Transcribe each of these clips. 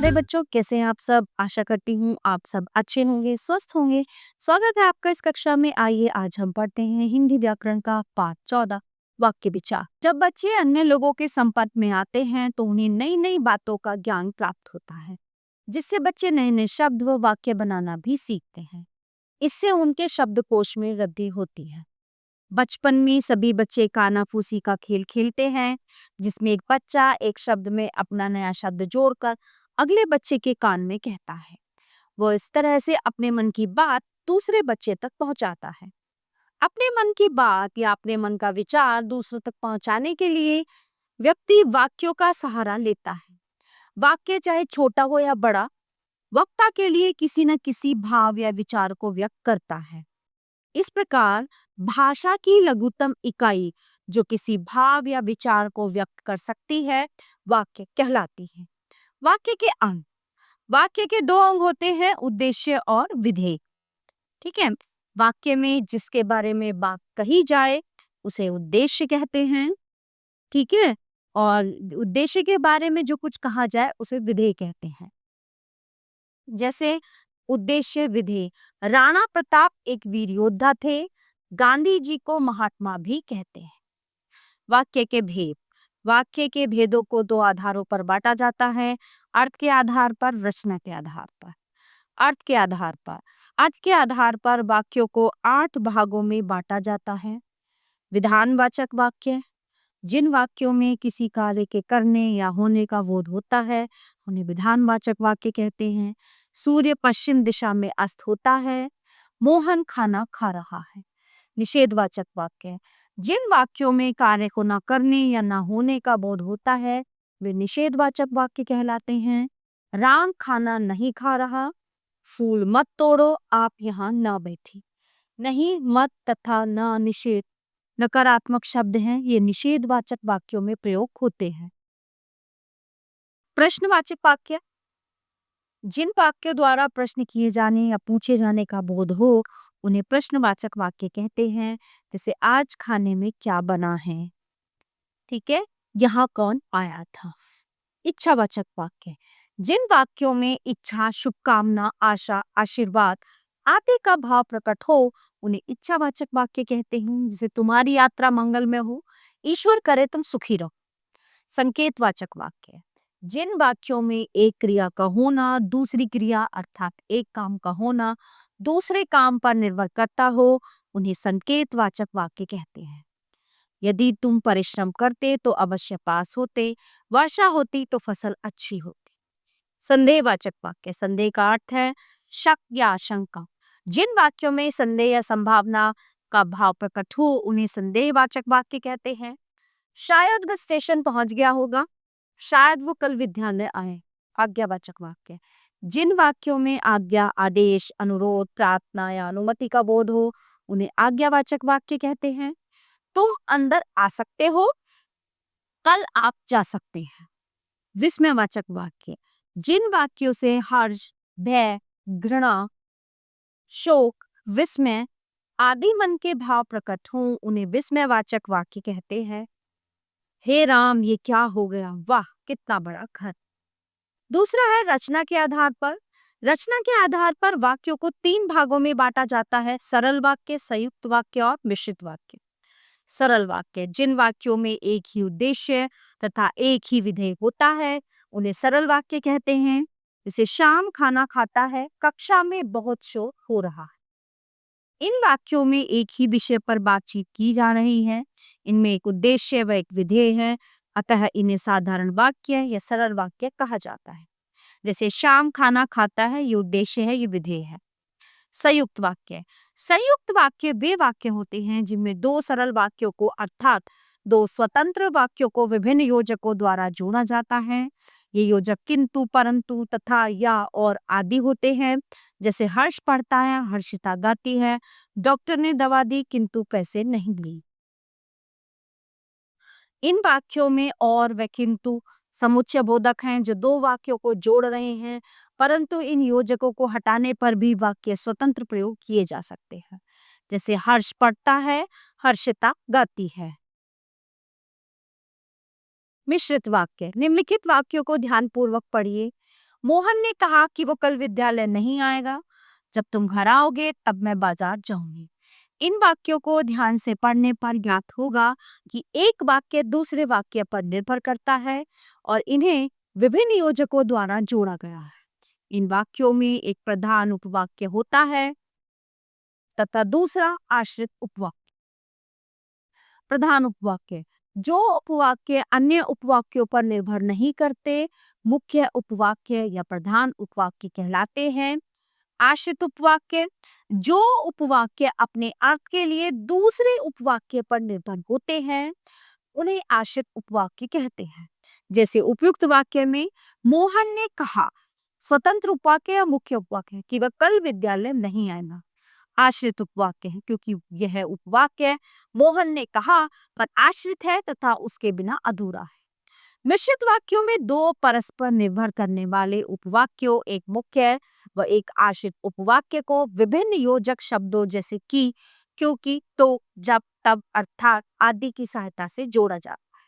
प्यारे बच्चों, कैसे हैं आप सब? आशा करती हूँ आप सब अच्छे होंगे, स्वस्थ होंगे। स्वागत है आपका इस कक्षा में। आइए आज हम पढ़ते हैं हिंदी व्याकरण का पाठ 14 वाक्य विचार। जब बच्चे अन्य लोगों के संपर्क में आते हैं तो उन्हें नई नई बातों का ज्ञान प्राप्त होता है, जिससे बच्चे नए नए शब्द व वाक्य बनाना भी सीखते हैं। इससे उनके शब्दकोश में वृद्धि होती है। बचपन में सभी बच्चे कानाफूसी का खेल खेलते हैं, जिसमें एक बच्चा एक शब्द में अपना नया शब्द जोड़कर अगले बच्चे के कान में कहता है। वो इस तरह से अपने मन की बात दूसरे बच्चे तक पहुंचाता है। अपने मन की बात या अपने मन का विचार दूसरों तक पहुंचाने के लिए व्यक्ति वाक्यों का सहारा लेता है। वाक्य चाहे छोटा हो या बड़ा, वक्ता के लिए किसी न किसी भाव या विचार को व्यक्त करता है। इस प्रकार भाषा की लघुतम इकाई जो किसी भाव या विचार को व्यक्त कर सकती है, वाक्य कहलाती है। वाक्य के अंग। वाक्य के दो अंग होते हैं, उद्देश्य और विधेय। ठीक है। वाक्य में जिसके बारे में बात कही जाए उसे उद्देश्य कहते हैं। ठीक है। और उद्देश्य के बारे में जो कुछ कहा जाए उसे विधेय कहते हैं। जैसे उद्देश्य विधेय। राणा प्रताप एक वीर योद्धा थे। गांधी जी को महात्मा भी कहते हैं। वाक्य के भेद। वाक्य के भेदों को दो आधारों पर बांटा जाता है, अर्थ के आधार पर, रचना के आधार पर। अर्थ के आधार पर। अर्थ के आधार पर वाक्यों को 8 भागों में बांटा जाता है। विधानवाचक वाक्य। जिन वाक्यों में किसी कार्य के करने या होने का बोध होता है उन्हें विधानवाचक वाक्य कहते हैं। सूर्य पश्चिम दिशा में अस्त होता है। मोहन खाना खा रहा है। निषेधवाचक वाक्य। जिन वाक्यों में कार्य को न करने या न होने का बोध होता है वे निषेधवाचक वाक्य कहलाते हैं। राम खाना नहीं खा रहा। फूल मत तोड़ो, आप यहाँ न बैठी। नहीं, मत तथा न निषेध नकारात्मक शब्द हैं, ये निषेधवाचक वाक्यों में प्रयोग होते हैं। प्रश्नवाचक वाक्य। जिन वाक्यों द्वारा प्रश्न किए जाने या पूछे जाने का बोध हो उन्हें प्रश्नवाचक वाक्य कहते हैं। जैसे आज खाने में क्या बना है। ठीक है। यहाँ कौन आया था। इच्छावाचक वाक्य। जिन वाक्यों में इच्छा, शुभकामना, आशा, आशीर्वाद आदि का भाव प्रकट हो उन्हें इच्छावाचक वाक्य कहते हैं। जैसे तुम्हारी यात्रा मंगलमय हो, ईश्वर करे तुम सुखी रहो। संकेतवाचक वाक्य। जिन वाक्यों में एक क्रिया का होना, दूसरी क्रिया अर्थात एक काम का होना दूसरे काम पर निर्भर करता हो उन्हें संकेतवाचक वाक्य कहते हैं। यदि तुम परिश्रम करते तो अवश्य पास होते, वर्षा होती तो फसल अच्छी होती। संदेहवाचक वाक्य। संदेह का अर्थ है शक या आशंका। जिन वाक्यों में संदेह या संभावना का भाव प्रकट हो उन्हें संदेहवाचक वाक्य कहते हैं। शायद वह स्टेशन पहुंच गया होगा, शायद वो कल विद्यालय आए। आज्ञावाचक वाक्य। जिन वाक्यों में आज्ञा, आदेश, अनुरोध, प्रार्थना या अनुमति का बोध हो उन्हें आज्ञावाचक वाक्य कहते हैं। तुम अंदर आ सकते हो, कल आप जा सकते हैं। विस्मयवाचक वाक्य। जिन वाक्यों से हर्ष, भय, घृणा, शोक, विस्मय आदि मन के भाव प्रकट हों उन्हें विस्मयवाचक वाक्य कहते हैं। हे राम, ये क्या हो गया, वाह कितना बड़ा घर। दूसरा है रचना के आधार पर। रचना के आधार पर वाक्यों को 3 भागों में बांटा जाता है, सरल वाक्य, संयुक्त वाक्य और मिश्रित वाक्य। सरल वाक्य। जिन वाक्यों में एक ही उद्देश्य तथा एक ही विधेय होता है उन्हें सरल वाक्य कहते हैं। जैसे शाम खाना खाता है, कक्षा में बहुत शोर हो रहा है। इन वाक्यों में एक ही विषय पर बातचीत की जा रही है, इनमें एक उद्देश्य व एक विधेय है, अतः इन्हें साधारण वाक्य या सरल वाक्य कहा जाता है। जैसे शाम खाना खाता है, ये उद्देश्य है, ये विधेय है। संयुक्त वाक्य। संयुक्त वाक्य वे वाक्य होते हैं जिनमें 2 सरल वाक्यों को अर्थात 2 स्वतंत्र वाक्यों को विभिन्न योजकों द्वारा जोड़ा जाता है। ये योजक किंतु, परंतु, तथा, या और आदि होते हैं। जैसे हर्ष पढ़ता है, हर्षिता गाती है, डॉक्टर ने दवा दी किंतु पैसे नहीं ली। इन वाक्यों में और व किंतु समुच्चय बोधक हैं जो 2 वाक्यों को जोड़ रहे हैं, परंतु इन योजकों को हटाने पर भी वाक्य स्वतंत्र प्रयोग किए जा सकते हैं। जैसे हर्ष पढ़ता है, हर्षिता गाती है। मिश्रित वाक्य। निम्नलिखित वाक्यों को ध्यानपूर्वक पढ़िए मोहन ने कहा कि वो कल विद्यालय नहीं आएगा। जब तुम घर आओगे तब मैं बाजार जाऊंगी। इन वाक्यों को ध्यान से पढ़ने पर ज्ञात होगा कि एक वाक्य दूसरे वाक्य पर निर्भर करता है और इन्हें विभिन्न योजकों द्वारा जोड़ा गया है। इन वाक्यों में एक प्रधान उपवाक्य होता है तथा दूसरा आश्रित उपवाक्य। प्रधान उपवाक्य जो उपवाक्य अन्य उपवाक्यों पर निर्भर नहीं करते, मुख्य उपवाक्य या प्रधान उपवाक्य कहलाते हैं। आश्रित उपवाक्य जो उपवाक्य अपने अर्थ के लिए दूसरे उपवाक्य पर निर्भर होते हैं, उन्हें आश्रित उपवाक्य कहते हैं। जैसे उपयुक्त वाक्य में मोहन ने कहा, स्वतंत्र उपवाक्य या मुख्य उपवाक्य है कि वह कल विद्यालय नहीं आएगा। आश्रित उपवाक्य है क्योंकि यह उपवाक्य मोहन ने कहा पर आश्रित है तथा उसके बिना अधूरा है। मिश्रित वाक्यों में दो परस्पर निर्भर करने वाले उपवाक्यों, एक मुख्य व एक आश्रित उपवाक्य को विभिन्न योजक शब्दों जैसे कि, क्योंकि, तो, जब, तब, अर्थात आदि की सहायता से जोड़ा जाता है।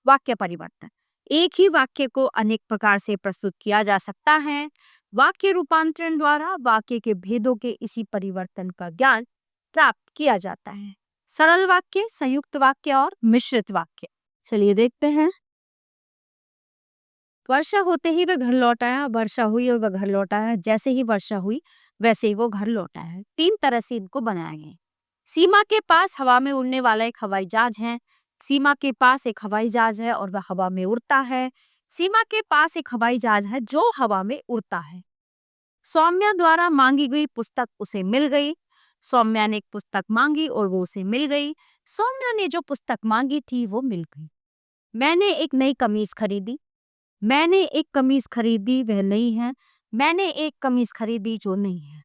वाक्य परिवर्तन एक ही वाक्य को अनेक प्रकार से प्रस्तुत किया जा सकता है। वाक्य रूपांतरण द्वारा वाक्य के भेदों के इसी परिवर्तन का ज्ञान प्राप्त किया जाता है। सरल वाक्य, संयुक्त वाक्य और मिश्रित वाक्य। चलिए देखते हैं। वर्षा होते ही वह घर लौट आया। वर्षा हुई और वह घर लौट आया। जैसे ही वर्षा हुई वैसे ही वो घर लौट आया है। 3 तरह से इनको बनाया गया है। सीमा के पास हवा में उड़ने वाला एक हवाई जहाज है। सीमा के पास एक हवाई जहाज है और वह हवा में उड़ता है। सीमा के पास एक हवाई जहाज है जो हवा में उड़ता है। सौम्या द्वारा मांगी गई पुस्तक उसे मिल गई। सौम्या ने एक पुस्तक मांगी और वो उसे मिल गई। सौम्या ने जो पुस्तक मांगी थी वो मिल गई। मैंने एक नई कमीज खरीदी। मैंने एक कमीज खरीदी, वह नई है। मैंने एक कमीज खरीदी जो नहीं है।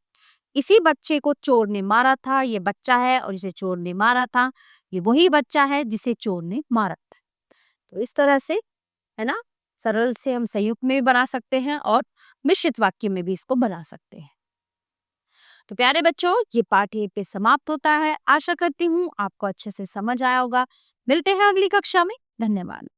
इसी बच्चे को चोर ने मारा था। ये बच्चा है और इसे चोर ने मारा था। ये वही बच्चा है जिसे चोर ने मारा था। तो इस तरह से, है ना, सरल से हम संयुक्त में भी बना सकते हैं और मिश्रित वाक्य में भी इसको बना सकते हैं। तो प्यारे बच्चों, ये पाठ यहीं पे समाप्त होता है। आशा करती हूँ आपको अच्छे से समझ आया होगा। मिलते हैं अगली कक्षा में। धन्यवाद।